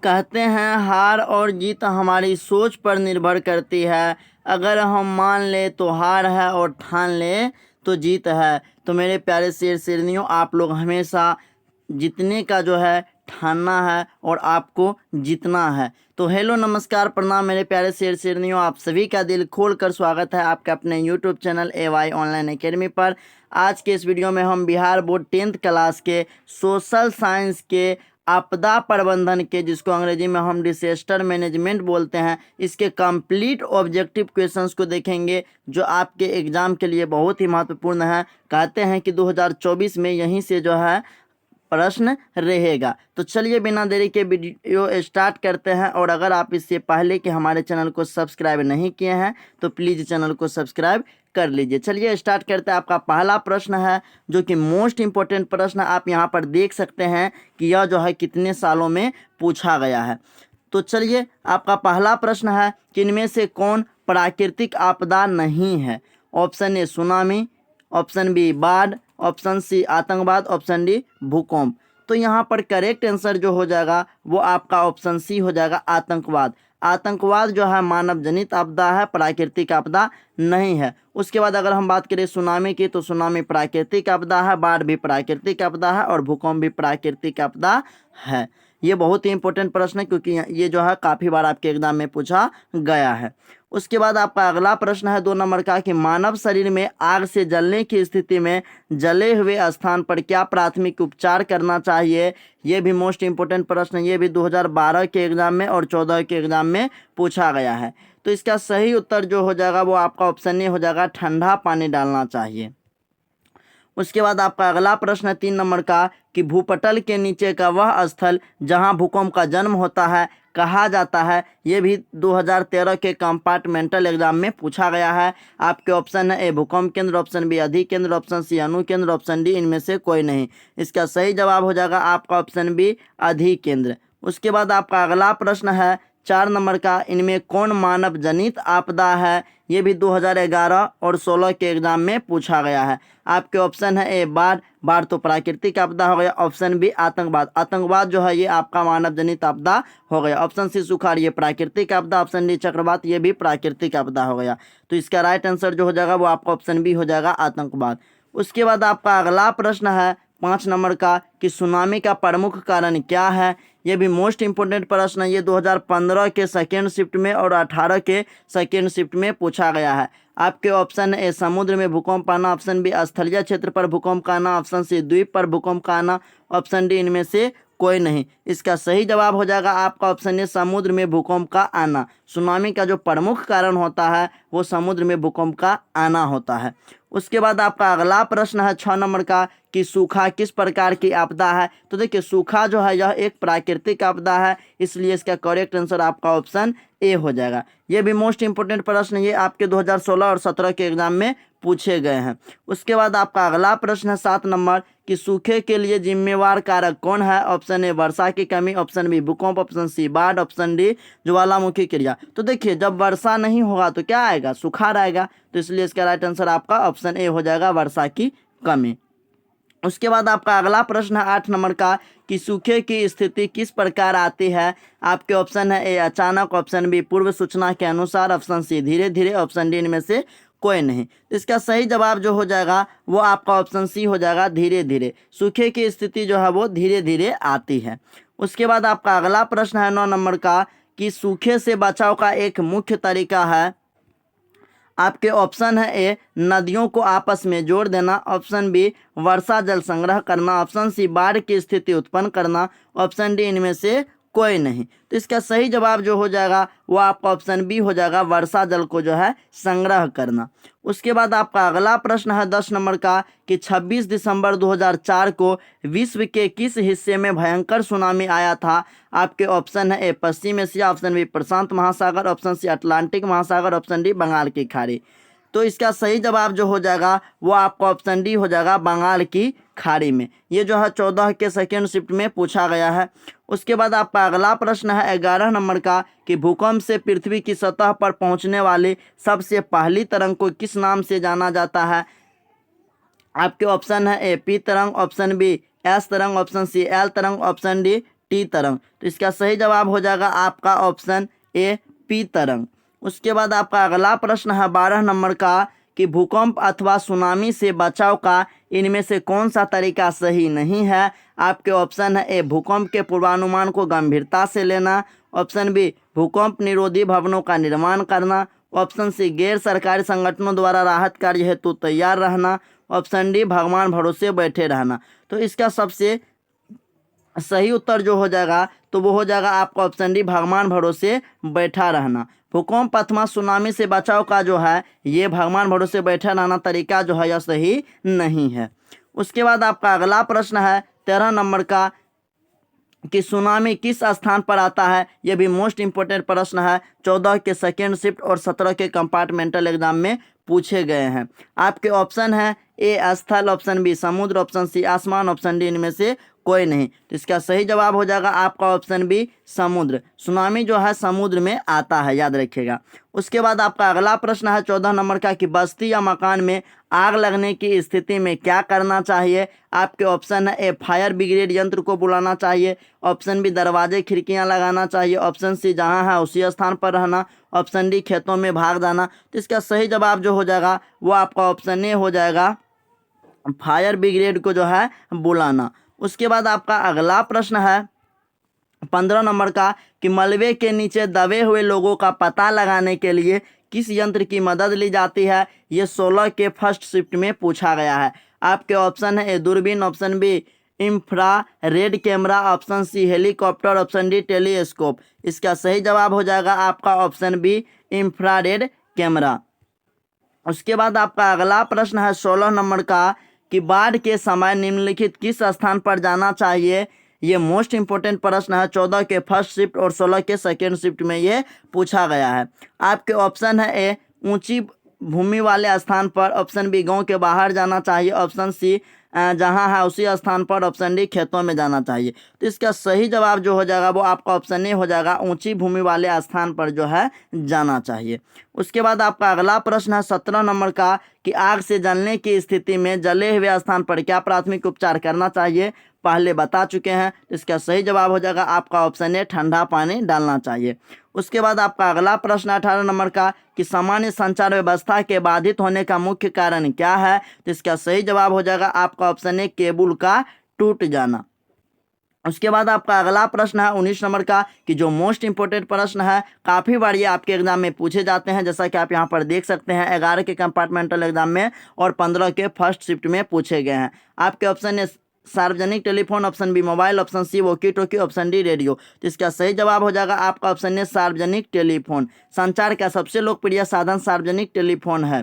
कहते हैं हार और जीत हमारी सोच पर निर्भर करती है। अगर हम मान ले तो हार है और ठान ले तो जीत है। तो मेरे प्यारे शेर शेरनियों, आप लोग हमेशा जीतने का जो है ठानना है और आपको जीतना है। तो हेलो नमस्कार प्रणाम मेरे प्यारे शेर शेरनियों, आप सभी का दिल खोल कर स्वागत है आपका अपने YouTube channel AY online academy पर। आज के इस वीडियो में हम बिहार बोर्ड 10th क्लास के सोशल साइंस के आपदा प्रबंधन के, जिसको अंग्रेजी में हम डिसेस्टर मैनेजमेंट बोलते हैं, इसके कंप्लीट ऑब्जेक्टिव क्वेश्चंस को देखेंगे जो आपके एग्जाम के लिए बहुत ही महत्वपूर्ण है। कहते हैं कि 2024 में यहीं से जो है प्रश्न रहेगा। तो चलिए बिना देरी के वीडियो स्टार्ट करते हैं। और अगर आप इससे पहले कि हमारे चैनल को सब्सक्राइब नहीं किए हैं तो प्लीज़ चैनल को सब्सक्राइब कर लीजिए। चलिए स्टार्ट करते हैं। आपका पहला प्रश्न है जो कि मोस्ट इम्पोर्टेंट प्रश्न, आप यहाँ पर देख सकते हैं कि यह जो है कितने सालों में पूछा गया है। तो चलिए आपका पहला प्रश्न है कि इनमें से कौन प्राकृतिक आपदा नहीं है। Option A tsunami, option B बाढ़, ऑप्शन सी आतंकवाद, ऑप्शन डी भूकंप। तो यहाँ पर करेक्ट आंसर जो हो जाएगा वो आपका ऑप्शन सी हो जाएगा, आतंकवाद। आतंकवाद जो है मानव जनित आपदा है, प्राकृतिक आपदा नहीं है। उसके बाद अगर हम बात करें सुनामी की, तो सुनामी प्राकृतिक आपदा है, बाढ़ भी प्राकृतिक आपदा है और भूकंप भी प्राकृतिक आपदा है। ये बहुत ही इंपॉर्टेंट प्रश्न है क्योंकि ये जो है काफ़ी बार आपके एग्जाम में पूछा गया है। उसके बाद आपका अगला प्रश्न है 2 नंबर का कि मानव शरीर में आग से जलने की स्थिति में जले हुए स्थान पर क्या प्राथमिक उपचार करना चाहिए। ये भी मोस्ट इम्पोर्टेंट प्रश्न है। ये भी 2012 के एग्जाम में और 14 के एग्जाम में पूछा गया है। तो इसका सही उत्तर जो हो जाएगा वो आपका ऑप्शन ए हो जाएगा, ठंडा पानी डालना चाहिए। उसके बाद आपका अगला प्रश्न है 3 नंबर का कि भूपटल के नीचे का वह स्थल जहां भूकंप का जन्म होता है कहा जाता है। ये भी 2013 के कंपार्टमेंटल एग्जाम में पूछा गया है। आपके ऑप्शन है ए भूकंप केंद्र, ऑप्शन बी अधि केंद्र, ऑप्शन सी अणु केंद्र, ऑप्शन डी इनमें से कोई नहीं। इसका सही जवाब हो जाएगा आपका ऑप्शन बी अधि केंद्र। उसके बाद आपका अगला प्रश्न है 4 नंबर का, इनमें कौन मानव जनित आपदा है। ये भी 2011 और 16 के एग्जाम में पूछा गया है। आपके ऑप्शन है ए बाढ़, बाढ़ तो प्राकृतिक आपदा हो गया। ऑप्शन बी आतंकवाद, आतंकवाद जो है ये आपका मानव जनित आपदा हो गया। ऑप्शन सी सुखाड़, ये प्राकृतिक आपदा। ऑप्शन डी चक्रवात, ये भी प्राकृतिक आपदा हो गया। तो इसका राइट आंसर जो हो जाएगा वो आपका ऑप्शन बी हो जाएगा, आतंकवाद। उसके बाद आपका अगला प्रश्न है 5 नंबर का कि सुनामी का प्रमुख कारण क्या है। ये भी मोस्ट इंपोर्टेंट प्रश्न है। ये 2015 के सेकेंड शिफ्ट में और 18 के सेकेंड शिफ्ट में पूछा गया है। आपके ऑप्शन ए समुद्र में भूकंप आना, ऑप्शन बी स्थलीय क्षेत्र पर भूकंप का आना, ऑप्शन सी द्वीप पर भूकंप का आना, ऑप्शन डी इनमें से कोई नहीं। इसका सही जवाब हो जाएगा आपका ऑप्शन ए समुद्र में भूकंप का आना। सुनामी का जो प्रमुख कारण होता है वो समुद्र में भूकंप का आना होता है। उसके बाद आपका अगला प्रश्न है 6 नंबर का कि सूखा किस प्रकार की आपदा है। तो देखिए सूखा जो है यह एक प्राकृतिक आपदा है, इसलिए इसका करेक्ट आंसर आपका ऑप्शन ए हो जाएगा। ये भी मोस्ट इंपोर्टेंट प्रश्न, ये आपके 2016 और 17 के एग्जाम में पूछे गए हैं। उसके बाद आपका अगला प्रश्न है 7 नंबर कि सूखे के लिए जिम्मेवार कारक कौन है। ऑप्शन ए वर्षा की कमी, ऑप्शन बी भूकंप, ऑप्शन सी बाढ़, ऑप्शन डी ज्वालामुखी क्रिया। तो देखिए जब वर्षा नहीं होगा तो क्या आएगा, सुखाड़ आएगा। तो इसलिए इसका राइट आंसर आपका ऑप्शन ए हो जाएगा, वर्षा की कमी। उसके बाद आपका अगला प्रश्न है 8 नंबर का कि सूखे की स्थिति किस प्रकार आती है। आपके ऑप्शन है ए अचानक, ऑप्शन बी पूर्व सूचना के अनुसार, ऑप्शन सी धीरे धीरे, ऑप्शन डी इनमें से कोई नहीं। इसका सही जवाब जो हो जाएगा वो आपका ऑप्शन सी हो जाएगा, धीरे धीरे। सूखे की स्थिति जो है वो धीरे धीरे आती है। उसके बाद आपका अगला प्रश्न है 9 नंबर का कि सूखे से बचाव का एक मुख्य तरीका है। आपके ऑप्शन है ए नदियों को आपस में जोड़ देना, ऑप्शन बी वर्षा जल संग्रह करना, ऑप्शन सी बाढ़ की स्थिति उत्पन्न करना, ऑप्शन डी इनमें से कोई नहीं। तो इसका सही जवाब जो हो जाएगा वो आपका ऑप्शन बी हो जाएगा, वर्षा जल को जो है संग्रह करना। उसके बाद आपका अगला प्रश्न है 10 नंबर का कि 26 दिसंबर 2004 को विश्व के किस हिस्से में भयंकर सुनामी आया था। आपके ऑप्शन है ए पश्चिम एशिया, ऑप्शन बी प्रशांत महासागर, ऑप्शन सी अटलांटिक महासागर, ऑप्शन डी बंगाल की खाड़ी। तो इसका सही जवाब जो हो जाएगा वो आपका ऑप्शन डी हो जाएगा, बंगाल की खाड़ी में। ये जो है 14 के सेकेंड शिफ्ट में पूछा गया है। उसके बाद आपका अगला प्रश्न है 11 नंबर का कि भूकंप से पृथ्वी की सतह पर पहुंचने वाली सबसे पहली तरंग को किस नाम से जाना जाता है। आपके ऑप्शन है ए पी तरंग, ऑप्शन बी एस तरंग, ऑप्शन सी एल तरंग, ऑप्शन डी टी तरंग। तो इसका सही जवाब हो जाएगा आपका ऑप्शन ए पी तरंग। उसके बाद आपका अगला प्रश्न है 12 नंबर का कि भूकंप अथवा सुनामी से बचाव का इनमें से कौन सा तरीका सही नहीं है। आपके ऑप्शन है ए भूकंप के पूर्वानुमान को गंभीरता से लेना, ऑप्शन बी भूकंप निरोधी भवनों का निर्माण करना, ऑप्शन सी गैर सरकारी संगठनों द्वारा राहत कार्य हेतु तैयार रहना, ऑप्शन डी भगवान भरोसे बैठे रहना। तो इसका सबसे सही उत्तर जो हो जाएगा तो वो हो जाएगा आपका ऑप्शन डी भगवान भरोसे बैठा रहना। भूकंप अथवा सुनामी से बचाव का जो है ये भगवान भरोसे बैठा रहना तरीका जो है यह सही नहीं है। उसके बाद आपका अगला प्रश्न है 13 नंबर का कि सुनामी किस स्थान पर आता है। यह भी मोस्ट इंपोर्टेंट प्रश्न है, 14 के सेकेंड शिफ्ट और 17 के कंपार्टमेंटल एग्जाम में पूछे गए हैं। आपके ऑप्शन है ए स्थल, ऑप्शन बी समुद्र, ऑप्शन सी आसमान, ऑप्शन डी इनमें से कोई नहीं। तो इसका सही जवाब हो जाएगा आपका ऑप्शन बी समुद्र। सुनामी जो है समुद्र में आता है, याद रखिएगा। उसके बाद आपका अगला प्रश्न है 14 नंबर का कि बस्ती या मकान में आग लगने की स्थिति में क्या करना चाहिए। आपके ऑप्शन है ए फायर ब्रिगेड यंत्र को बुलाना चाहिए, ऑप्शन बी दरवाजे खिड़कियां लगाना चाहिए, ऑप्शन सी जहां है उसी स्थान पर रहना, ऑप्शन डी खेतों में भाग जाना। तो इसका सही जवाब जो हो जाएगा वो आपका ऑप्शन ए हो जाएगा, फायर ब्रिगेड को जो है बुलाना। उसके बाद आपका अगला प्रश्न है 15 नंबर का कि मलबे के नीचे दबे हुए लोगों का पता लगाने के लिए किस यंत्र की मदद ली जाती है। ये 16 के फर्स्ट शिफ्ट में पूछा गया है। आपके ऑप्शन है ए दूरबीन, option B infrared camera, option C helicopter, option D telescope. इसका सही जवाब हो जाएगा आपका ऑप्शन बी इंफ्रारेड कैमरा। उसके बाद आपका अगला प्रश्न है 16 नंबर का कि बाढ़ के समय निम्नलिखित किस स्थान पर जाना चाहिए। ये मोस्ट इंपोर्टेंट प्रश्न है, 14 के फर्स्ट शिफ्ट और 16 के सेकेंड शिफ्ट में ये पूछा गया है। आपके ऑप्शन है ए ऊंची भूमि वाले स्थान पर, ऑप्शन बी गांव के बाहर जाना चाहिए, ऑप्शन सी जहां है उसी स्थान पर, ऑप्शन डी खेतों में जाना चाहिए। तो इसका सही जवाब जो हो जाएगा वो आपका ऑप्शन ए हो जाएगा, ऊंची भूमि वाले स्थान पर जो है जाना चाहिए। उसके बाद आपका अगला प्रश्न है 17 नंबर का कि आग से जलने की स्थिति में जले हुए स्थान पर क्या प्राथमिक उपचार करना चाहिए। पहले बता चुके हैं, तो इसका सही जवाब हो जाएगा आपका ऑप्शन ए ठंडा पानी डालना चाहिए। उसके बाद आपका अगला प्रश्न 18 नंबर का कि सामान्य संचार व्यवस्था के बाधित होने का मुख्य कारण क्या है। तो इसका सही जवाब हो जाएगा आपका ऑप्शन ए केबल का टूट जाना। उसके बाद आपका अगला प्रश्न है 19 नंबर का कि जो मोस्ट इंपोर्टेंट प्रश्न है, काफ़ी बार ये आपके एग्जाम में पूछे जाते हैं, जैसा कि आप यहाँ पर देख सकते हैं 11 के कंपार्टमेंटल एग्जाम में और 15 के फर्स्ट शिफ्ट में पूछे गए हैं। आपके ऑप्शन ए सार्वजनिक telephone, option B mobile, option C walkie talkie, option D radio. तो इसका सही जवाब हो जाएगा आपका ऑप्शन ए सार्वजनिक टेलीफोन। संचार का सबसे लोकप्रिय साधन सार्वजनिक टेलीफोन है।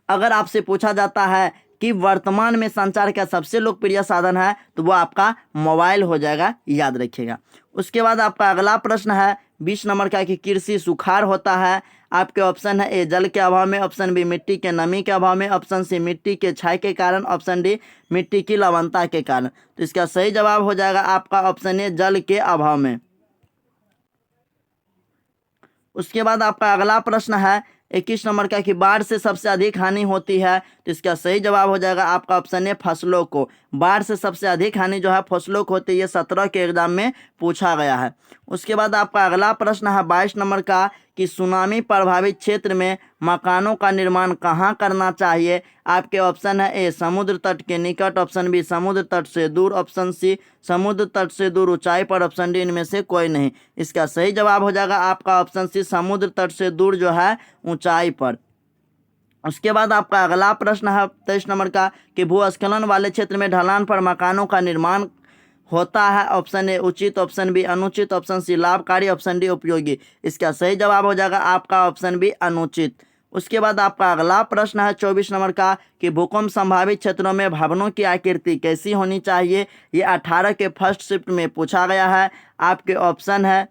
अगर आपसे पूछा जाता है कि वर्तमान में संचार का सबसे लोकप्रिय साधन है तो वो आपका मोबाइल हो जाएगा, याद रखिएगा। उसके बाद आपका अगला प्रश्न है 20 नंबर का कि कृषि सुखाड़ होता है। आपके ऑप्शन है ए जल के अभाव में, ऑप्शन बी मिट्टी के नमी के अभाव में, ऑप्शन सी मिट्टी के क्षय के कारण, ऑप्शन डी मिट्टी की लवणता के कारण। तो इसका सही जवाब हो जाएगा आपका ऑप्शन ए जल के अभाव में। उसके बाद आपका अगला प्रश्न है 21 नंबर का कि बाढ़ से सबसे अधिक हानि होती है। तो इसका सही जवाब हो जाएगा आपका ऑप्शन ए फसलों को। बाढ़ से सबसे अधिक हानि जो है फसलों को होती है, ये 17 के एग्जाम में पूछा गया है। उसके बाद आपका अगला प्रश्न है 22 नंबर का कि सुनामी प्रभावित क्षेत्र में मकानों का निर्माण कहाँ करना चाहिए। आपके ऑप्शन है ए समुद्र तट के निकट, ऑप्शन बी समुद्र तट से दूर, ऑप्शन सी समुद्र तट से दूर ऊंचाई पर, ऑप्शन डी इनमें से कोई नहीं। इसका सही जवाब हो जाएगा आपका ऑप्शन सी समुद्र तट से दूर जो है ऊंचाई पर। उसके बाद आपका अगला प्रश्न है 23 नंबर का कि भूस्खलन वाले क्षेत्र में ढलान पर मकानों का निर्माण होता है। ऑप्शन ए उचित, ऑप्शन बी अनुचित, ऑप्शन सी लाभकारी, ऑप्शन डी उपयोगी। इसका सही जवाब हो जाएगा आपका ऑप्शन बी अनुचित। उसके बाद आपका अगला प्रश्न है 24 नंबर का कि भूकंप संभावित क्षेत्रों में भवनों की आकृति कैसी होनी चाहिए। ये 18 के फर्स्ट शिफ्ट में पूछा गया है। आपके ऑप्शन है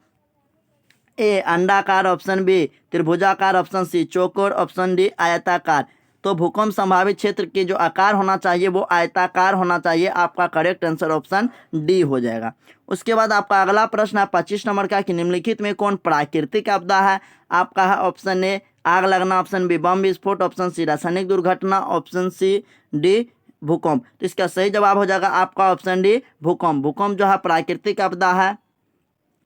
ए अंडाकार, ऑप्शन बी त्रिभुजाकार, ऑप्शन सी चौकोर, ऑप्शन डी आयताकार। तो भूकंप संभावित क्षेत्र के जो आकार होना चाहिए वो आयताकार होना चाहिए। आपका करेक्ट आंसर ऑप्शन डी हो जाएगा। उसके बाद आपका अगला प्रश्न है 25 नंबर का कि निम्नलिखित में कौन प्राकृतिक आपदा है। आपका है ऑप्शन ए आग लगना, ऑप्शन बी बम विस्फोट, ऑप्शन सी रासायनिक दुर्घटना, ऑप्शन सी डी भूकंप। तो इसका सही जवाब हो जाएगा आपका ऑप्शन डी भूकंप। भूकंप जो है प्राकृतिक आपदा है।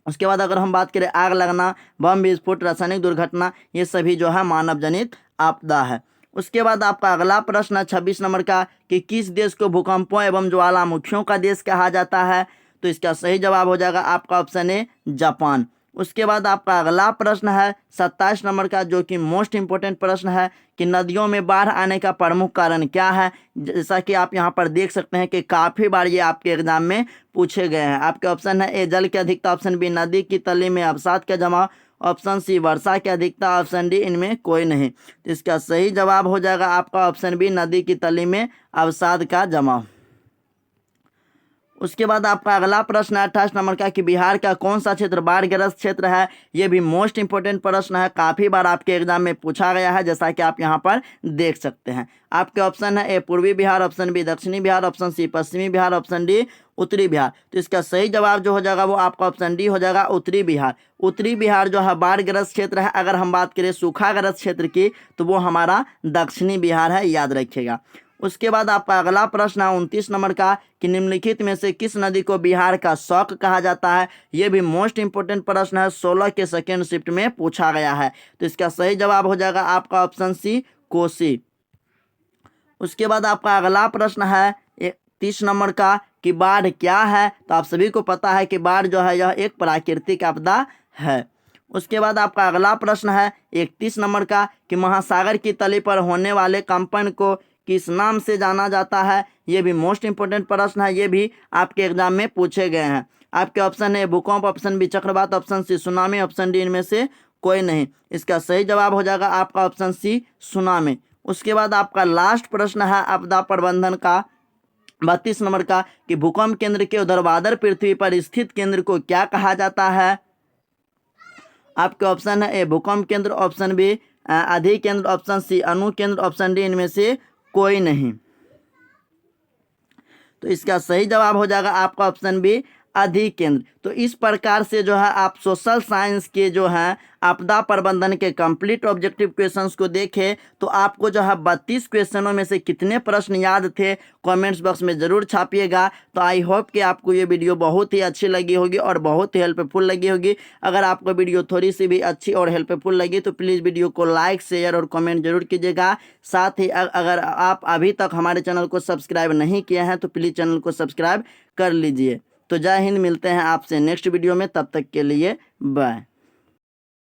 उसके बाद अगर हम बात करें आग लगना, बम विस्फोट, रासायनिक दुर्घटना, ये सभी जो है मानव जनित आपदा है। उसके बाद आपका अगला प्रश्न है 26 नंबर का कि किस देश को भूकंपों एवं ज्वालामुखियों का देश कहा जाता है। तो इसका सही जवाब हो जाएगा आपका ऑप्शन ए जापान। उसके बाद आपका अगला प्रश्न है 27 नंबर का, जो कि मोस्ट इंपोर्टेंट प्रश्न है कि नदियों में बाढ़ आने का प्रमुख कारण क्या है। जैसा कि आप यहाँ पर देख सकते हैं कि काफ़ी बार ये आपके एग्जाम में पूछे गए हैं। आपके ऑप्शन है ए जल की अधिकता, ऑप्शन बी नदी की तली में अवसाद का जमाव, ऑप्शन सी वर्षा की अधिकता, ऑप्शन डी इनमें कोई नहीं। तो इसका सही जवाब हो जाएगा आपका ऑप्शन बी नदी की तली में अवसाद का जमाव। उसके बाद आपका अगला प्रश्न है 28 नंबर का कि बिहार का कौन सा क्षेत्र बाढ़ग्रस्त क्षेत्र है। ये भी मोस्ट इंपोर्टेंट प्रश्न है, काफ़ी बार आपके एग्जाम में पूछा गया है, जैसा कि आप यहाँ पर देख सकते हैं। आपके ऑप्शन है ए पूर्वी बिहार, ऑप्शन बी दक्षिणी बिहार, ऑप्शन सी पश्चिमी बिहार, ऑप्शन डी उत्तरी बिहार। तो इसका सही जवाब जो हो जाएगा वो आपका ऑप्शन डी हो जाएगा उत्तरी बिहार। उत्तरी बिहार जो है बाढ़ग्रस्त क्षेत्र है। अगर हम बात करें सूखाग्रस्त क्षेत्र की तो वो हमारा दक्षिणी बिहार है, याद रखिएगा। उसके बाद आपका अगला प्रश्न है 29 नंबर का कि निम्नलिखित में से किस नदी को बिहार का शौक कहा जाता है। ये भी मोस्ट इंपोर्टेंट प्रश्न है, 16 के सेकेंड शिफ्ट में पूछा गया है। तो इसका सही जवाब हो जाएगा आपका ऑप्शन सी कोसी। उसके बाद आपका अगला प्रश्न है 30 नंबर का कि बाढ़ क्या है। तो आप सभी को पता है कि बाढ़ जो है यह एक प्राकृतिक आपदा है। उसके बाद आपका अगला प्रश्न है 31 नंबर का कि महासागर की तली पर होने वाले कंपन को किस नाम से जाना जाता है। ये भी मोस्ट इंपोर्टेंट प्रश्न है, ये भी आपके एग्जाम में पूछे गए हैं। आपके ऑप्शन है भूकंप, ऑप्शन बी चक्रवात, option C tsunami, option D इनमें से कोई नहीं। इसका सही जवाब हो जाएगा आपका ऑप्शन सी सुनामी। उसके बाद आपका लास्ट प्रश्न है आपदा प्रबंधन का 32 नंबर का कि भूकंप केंद्र के ऊर्ध्वाधर पृथ्वी पर स्थित केंद्र को क्या कहा जाता है। आपके ऑप्शन है ए भूकंप केंद्र, ऑप्शन बी अधिकेंद्र, ऑप्शन सी अनुकेंद्र, ऑप्शन डी इनमें से कोई नहीं। तो इसका सही जवाब हो जाएगा आपका ऑप्शन बी अधिकेंद्र। तो इस प्रकार से जो है आप सोशल साइंस के जो है आपदा प्रबंधन के कंप्लीट ऑब्जेक्टिव क्वेश्चंस को देखें तो आपको जो है 32 क्वेश्चनों में से कितने प्रश्न याद थे कमेंट्स बॉक्स में ज़रूर छापिएगा। तो आई होप कि आपको ये वीडियो बहुत ही अच्छी लगी होगी और बहुत ही हेल्पफुल लगी होगी। अगर आपको वीडियो थोड़ी सी भी अच्छी और हेल्पफुल लगी तो प्लीज़ वीडियो को लाइक शेयर और कमेंट जरूर कीजिएगा। साथ ही अगर आप अभी तक हमारे चैनल को सब्सक्राइब नहीं किए हैं तो प्लीज़ चैनल को सब्सक्राइब कर लीजिए। तो जय हिंद, मिलते हैं आपसे नेक्स्ट वीडियो में, तब तक के लिए बाय।